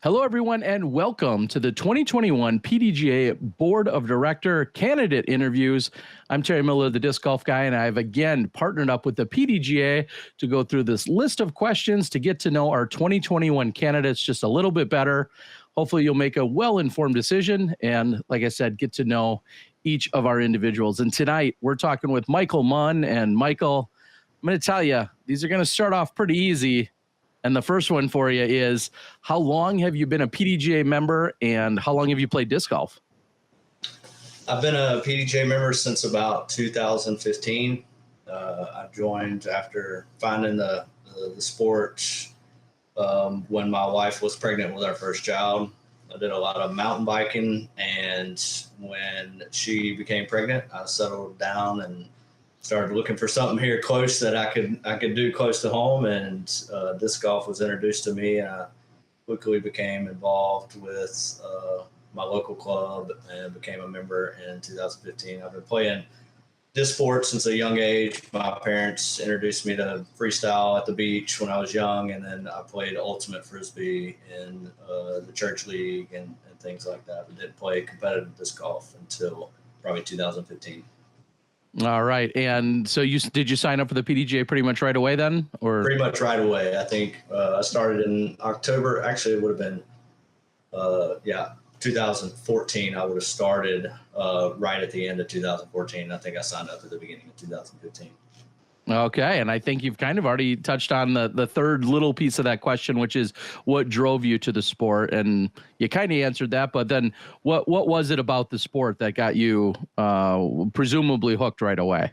Hello, everyone, and welcome to the 2021 PDGA Board of Director Candidate Interviews. I'm Terry Miller, the Disc Golf Guy, and I've again partnered up with the PDGA to go through this list of questions to get to know our 2021 candidates just a little bit better. Hopefully, you'll make a well-informed decision and, like I said, get to know each of our individuals. And tonight, we're talking with Michael Munn. And Michael, I'm going to tell you, these are going to start off pretty easy. And the first one for you is, how long have you been a PDGA member and how long have you played disc golf? I've been a PDGA member since about 2015. I joined after finding the sport when my wife was pregnant with our first child. I did a lot of mountain biking, and when she became pregnant, I settled down and started looking for something here close that I could do close to home, and disc golf was introduced to me, and I quickly became involved with my local club and became a member in 2015. I've been playing disc sports since a young age. My parents introduced me to freestyle at the beach when I was young, and then I played ultimate frisbee in the church league and things like that. But didn't play competitive disc golf until probably 2015. All right. And so did you sign up for the PDGA pretty much right away then? Or pretty much right away. I think I started in October. Actually, it would have been 2014. I would have started right at the end of 2014. I think I signed up at the beginning of 2015. Okay. And I think you've kind of already touched on the third little piece of that question, which is what drove you to the sport. And you kind of answered that, but then what was it about the sport that got you presumably hooked right away?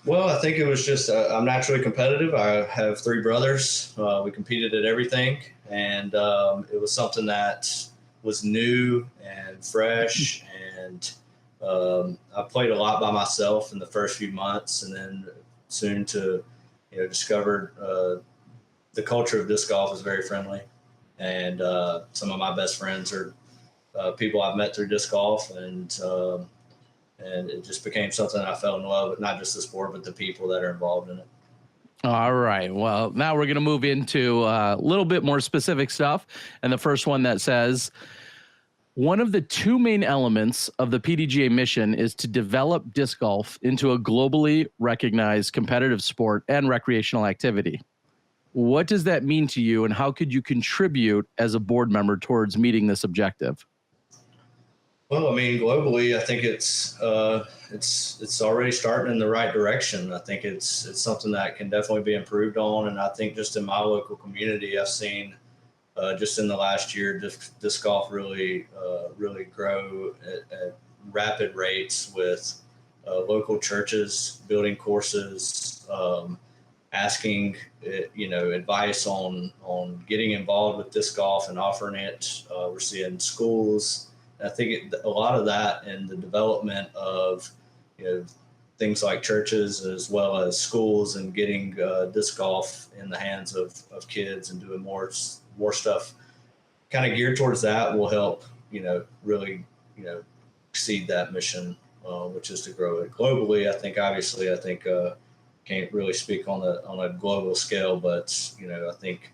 Well, I think it was just I'm naturally competitive. I have three brothers. We competed at everything, and it was something that was new and fresh. And I played a lot by myself in the first few months, and then soon to discovered the culture of disc golf is very friendly, and some of my best friends are people I've met through disc golf, and it just became something I fell in love with, not just the sport but the people that are involved in it. All right. Well, now we're going to move into a little bit more specific stuff, and the first one that says, one of the two main elements of the PDGA mission is to develop disc golf into a globally recognized competitive sport and recreational activity. What does that mean to you, and how could you contribute as a board member towards meeting this objective? Well, I mean, globally, I think it's already starting in the right direction. I think it's something that can definitely be improved on, and I think just in my local community, I've seen just in the last year, disc golf really grow at rapid rates with local churches building courses, asking advice on getting involved with disc golf and offering it. We're seeing schools. I think a lot of that in the development of things like churches as well as schools, and getting disc golf in the hands of kids and doing more stuff kind of geared towards that will help, really, exceed that mission, which is to grow it globally. I think can't really speak on a global scale, but, I think,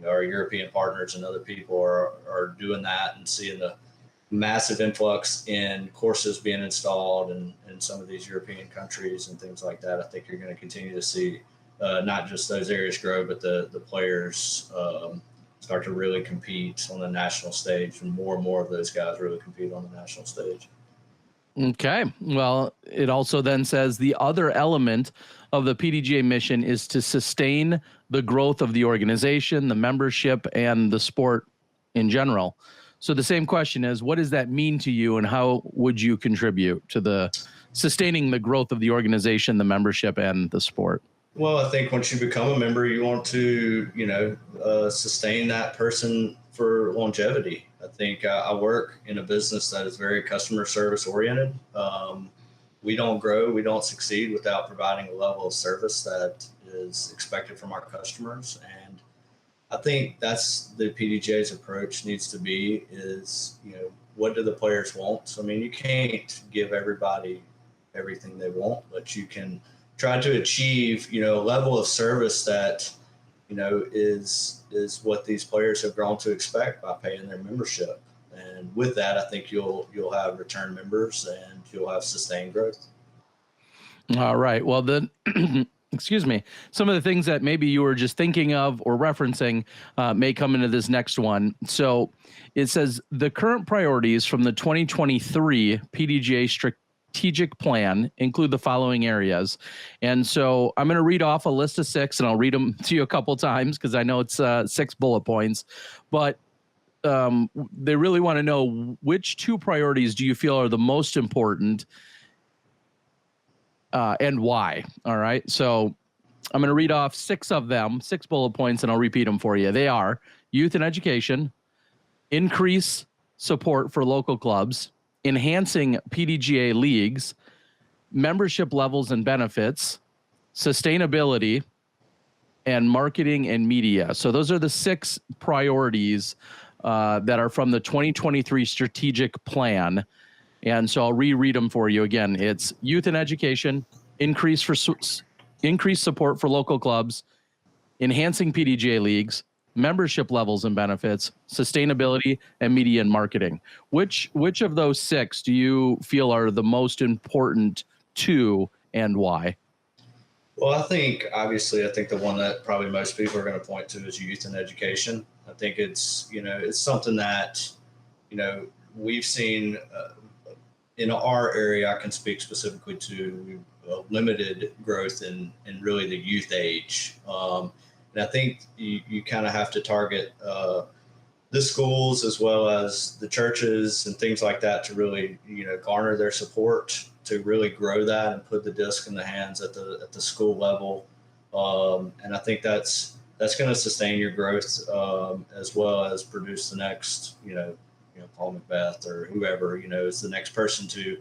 our European partners and other people are doing that and seeing the massive influx in courses being installed in some of these European countries and things like that. I think you're going to continue to see not just those areas grow, but the players start to really compete on the national stage, and more of those guys really compete on the national stage. Okay. Well, it also then says the other element of the PDGA mission is to sustain the growth of the organization, the membership, and the sport in general. So the same question is, what does that mean to you, and how would you contribute to the sustaining the growth of the organization, the membership, and the sport? Well, I think once you become a member, you want to, sustain that person for longevity. I think I work in a business that is very customer service oriented. We don't grow, we don't succeed without providing a level of service that is expected from our customers. And I think that's the PDGA's approach needs to be is, what do the players want? So, I mean, you can't give everybody everything they want, but you can try to achieve, a level of service that, is what these players have grown to expect by paying their membership. And with that, I think you'll have return members and you'll have sustained growth. All right. Well, then, excuse me. Some of the things that maybe you were just thinking of or referencing may come into this next one. So it says the current priorities from the 2023 PDGA strategic plan include the following areas. And so I'm going to read off a list of 6, and I'll read them to you a couple times because I know it's 6 bullet points. But they really want to know which 2 priorities do you feel are the most important and why. All right. So I'm going to read off 6 of them, 6 bullet points, and I'll repeat them for you. They are youth and education, increase support for local clubs, enhancing PDGA leagues, membership levels and benefits, sustainability, and marketing and media. So those are the 6 priorities that are from the 2023 strategic plan. And so I'll reread them for you again. It's youth and education, increased support for local clubs, enhancing PDGA leagues, membership levels and benefits, sustainability, and media and marketing. Which of those 6 do you feel are the most important to, and why? Well, I think the one that probably most people are going to point to is youth and education. I think it's something that, we've seen in our area. I can speak specifically to limited growth in really the youth age. And I think you kind of have to target the schools as well as the churches and things like that to really, garner their support to really grow that and put the disc in the hands at the school level. And I think that's going to sustain your growth as well as produce the next, Paul Macbeth or whoever, is the next person to,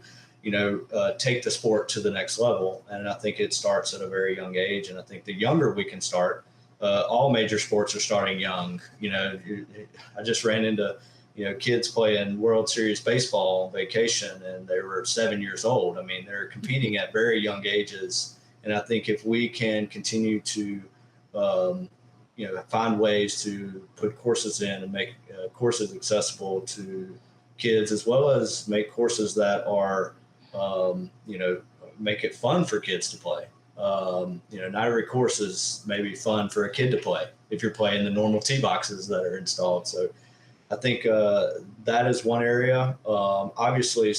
take the sport to the next level. And I think it starts at a very young age. And I think the younger we can start, all major sports are starting young. I just ran into, kids playing World Series baseball on vacation and they were 7 years old. I mean, they're competing at very young ages. And I think if we can continue to, find ways to put courses in and make courses accessible to kids, as well as make courses that are, make it fun for kids to play. Not every course is maybe fun for a kid to play if you're playing the normal tee boxes that are installed. So I think that is one area. Obviously,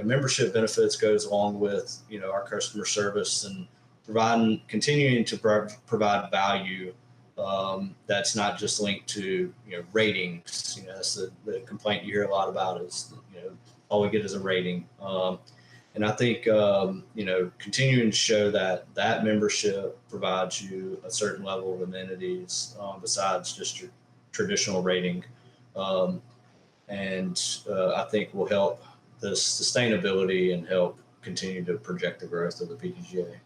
membership benefits goes along with, our customer service and continuing to provide value that's not just linked to, ratings. That's the complaint you hear a lot about is, all we get is a rating. And I think, continuing to show that membership provides you a certain level of amenities besides just your traditional rating. And I think will help the sustainability and help continue to project the growth of the PDGA.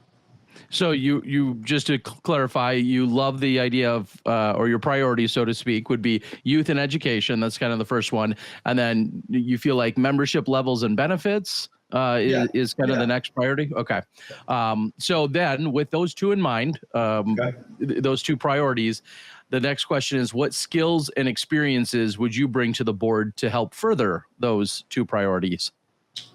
So you just to clarify, you love the idea of, or your priority, so to speak, would be youth and education. That's kind of the first one. And then you feel like membership levels and benefits is kind of the next priority. Okay. So then with those 2 in mind, those 2 priorities, the next question is what skills and experiences would you bring to the board to help further those 2 priorities?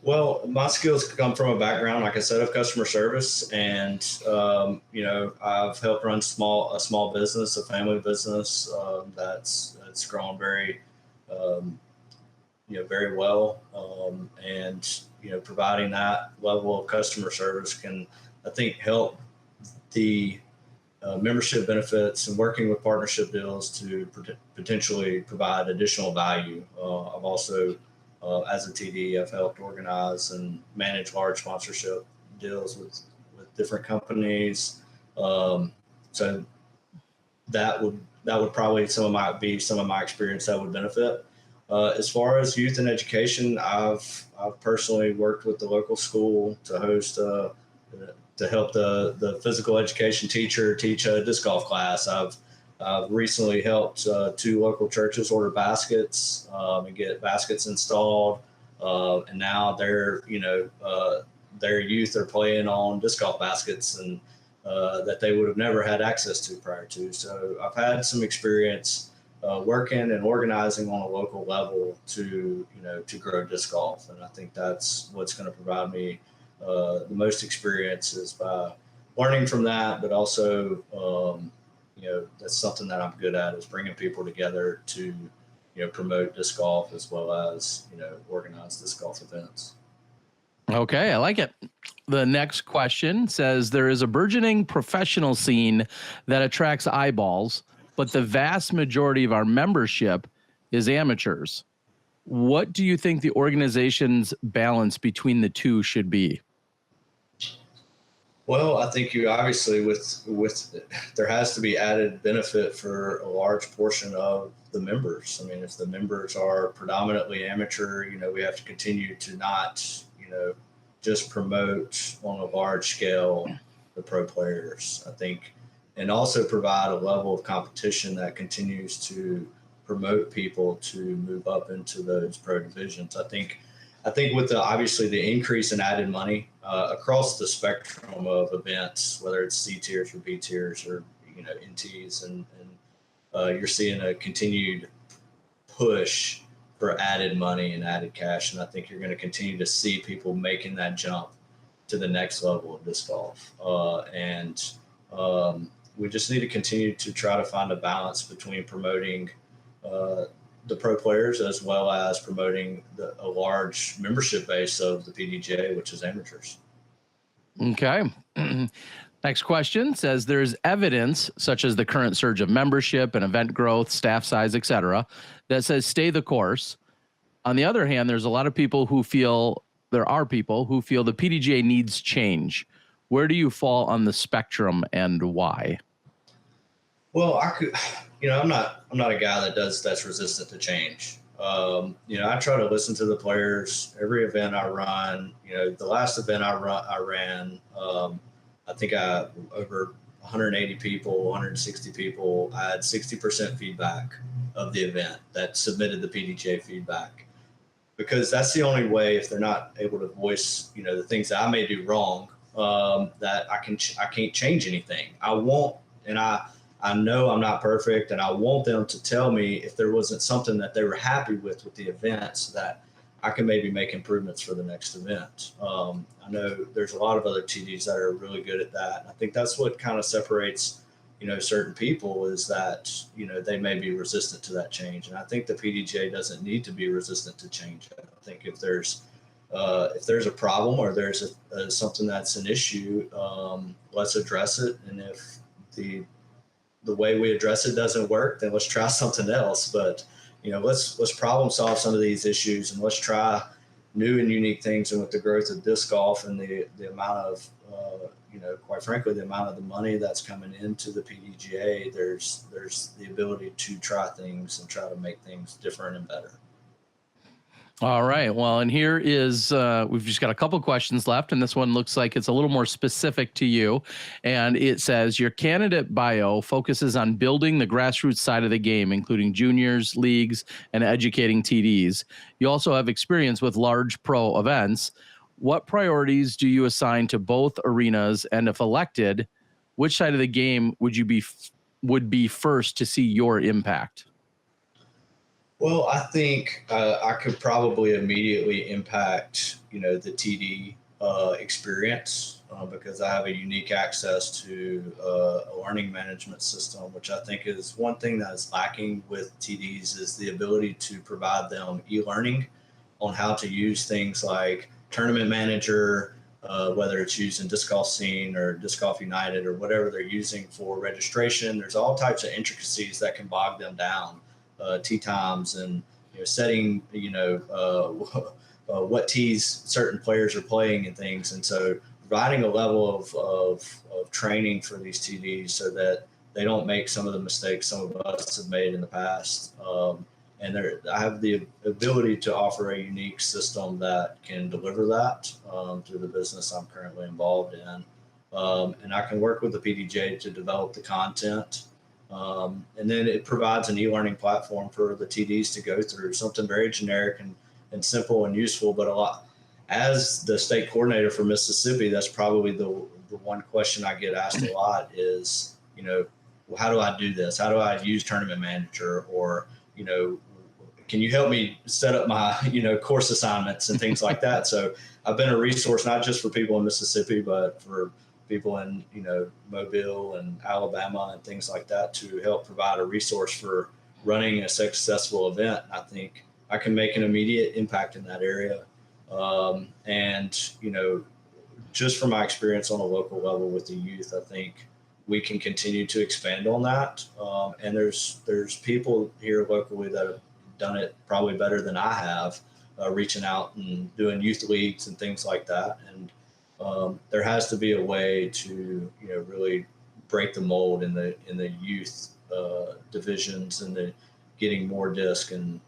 Well, my skills come from a background, like I said, of customer service, and I've helped run a small business, a family business that's grown very, very well, and providing that level of customer service can, I think, help the membership benefits and working with partnership deals to potentially provide additional value. I've also as a TD, I've helped organize and manage large sponsorship deals with different companies. So that would probably some of my experience that would benefit. As far as youth and education, I've personally worked with the local school to host to help the physical education teacher teach a disc golf class. I've recently helped 2 local churches order baskets and get baskets installed. And now their youth are playing on disc golf baskets. And that they would have never had access to prior to. So I've had some experience working and organizing on a local level to grow disc golf, and I think that's what's going to provide me the most experience is by learning from that, but also that's something that I'm good at is bringing people together to promote disc golf as well as organize disc golf events. Okay, I like it. The next question says there is a burgeoning professional scene that attracts eyeballs, but the vast majority of our membership is amateurs. What do you think the organization's balance between the two should be? Well, I think you obviously with there has to be added benefit for a large portion of the members. I mean, if the members are predominantly amateur, we have to continue to not, just promote on a large scale the pro players, I think, and also provide a level of competition that continues to promote people to move up into those pro divisions. I think with obviously the increase in added money across the spectrum of events, whether it's C tiers or B tiers or NTs, and you're seeing a continued push for added money and added cash, and I think you're going to continue to see people making that jump to the next level of disc golf, and we just need to continue to try to find a balance between promoting the pro players as well as promoting a large membership base of the PDGA, which is amateurs. Okay. Next question says there's evidence, such as the current surge of membership and event growth, staff size, etc., that says stay the course. On the other hand, there are people who feel the PDGA needs change. Where do you fall on the spectrum and why? Well, I'm not a guy that's resistant to change. I try to listen to the players. Every event I run, the last event I ran, I think over 180 people, 160 people. I had 60% feedback of the event that submitted the PDGA feedback, because that's the only way, if they're not able to voice, the things that I may do wrong, that I can't change anything. I know I'm not perfect, and I want them to tell me if there wasn't something that they were happy with the event, so that I can maybe make improvements for the next event. I know there's a lot of other TDs that are really good at that. I think that's what kind of separates, certain people, is that, they may be resistant to that change. And I think the PDGA doesn't need to be resistant to change. I think if there's a problem or there's something that's an issue, let's address it. And if the way we address it doesn't work, then let's try something else. But let's problem solve some of these issues, and let's try new and unique things. And with the growth of disc golf and the amount of quite frankly, the amount of the money that's coming into the PDGA, there's the ability to try things and try to make things different and better. All right. Well, and here is, we've just got a couple questions left, and this one looks like it's a little more specific to you. And it says, your candidate bio focuses on building the grassroots side of the game, including juniors, leagues, and educating TDs. You also have experience with large pro events. What priorities do you assign to both arenas? And if elected, which side of the game would be first to see your impact? Well, I think I could probably immediately impact, the TD experience because I have a unique access to a learning management system, which I think is one thing that is lacking with TDs, is the ability to provide them e-learning on how to use things like Tournament Manager, whether it's used in Disc Golf Scene or Disc Golf United or whatever they're using for registration. There's all types of intricacies that can bog them down. Tee times and setting what tees certain players are playing and things, and so providing a level of training for these TDs so that they don't make some of the mistakes some of us have made in the past. And I have the ability to offer a unique system that can deliver that through the business I'm currently involved in, and I can work with the PDGA to develop the content. And then it provides an e-learning platform for the TDs to go through, something very generic and simple and useful, but a lot. As the state coordinator for Mississippi, that's probably the one question I get asked a lot is, well, how do I do this? How do I use Tournament Manager? Or, can you help me set up my, course assignments and things like that? So I've been a resource, not just for people in Mississippi, but for people in, Mobile and Alabama and things like that, to help provide a resource for running a successful event. I think I can make an immediate impact in that area. And, just from my experience on a local level with the youth, I think we can continue to expand on that. And there's people here locally that have done it probably better than I have, reaching out and doing youth leagues and things like that. And there has to be a way to, really break the mold in the youth divisions and the getting more disc in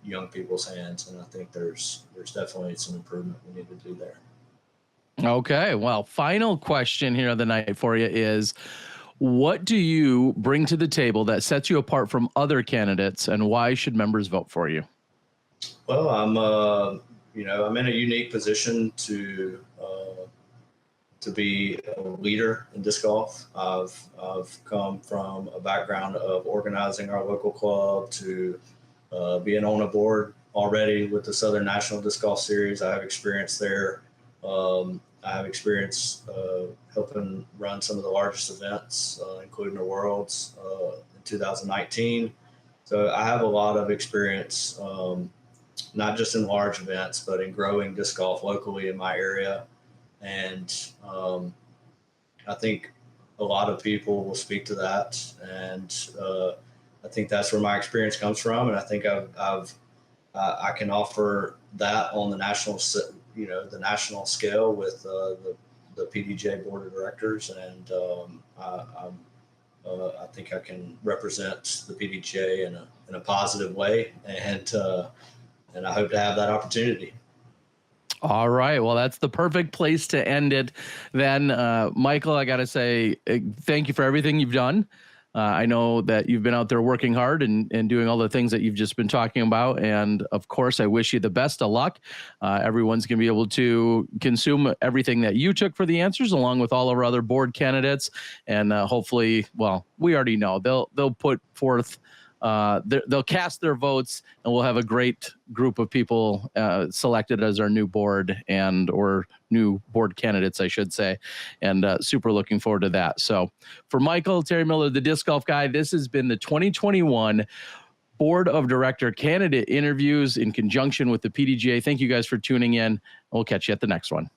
young people's hands. And I think there's definitely some improvement we need to do there. Okay. Well, final question here of the night for you is, what do you bring to the table that sets you apart from other candidates, and why should members vote for you? Well, I'm in a unique position to be a leader in disc golf. I've come from a background of organizing our local club to being on a board already with the Southern National Disc Golf Series. I have experience there. I have experience helping run some of the largest events, including the Worlds in 2019. So I have a lot of experience, not just in large events, but in growing disc golf locally in my area. And I think a lot of people will speak to that. And I think that's where my experience comes from. And I think I can offer that on the national scale with the PDGA board of directors. And I think I can represent the PDGA in a positive way. And I hope to have that opportunity. All right. Well, that's the perfect place to end it. Then, Michael, I got to say thank you for everything you've done. I know that you've been out there working hard and doing all the things that you've just been talking about. And of course, I wish you the best of luck. Everyone's going to be able to consume everything that you took for the answers, along with all our other board candidates. And hopefully, well, we already know they'll put forth, they'll cast their votes, and we'll have a great group of people selected as our new board or new board candidates, I should say, and super looking forward to that. So for Michael, Terry Miller, the disc golf guy, this has been the 2021 Board of Director candidate interviews in conjunction with the PDGA. Thank you guys for tuning in. We'll catch you at the next one.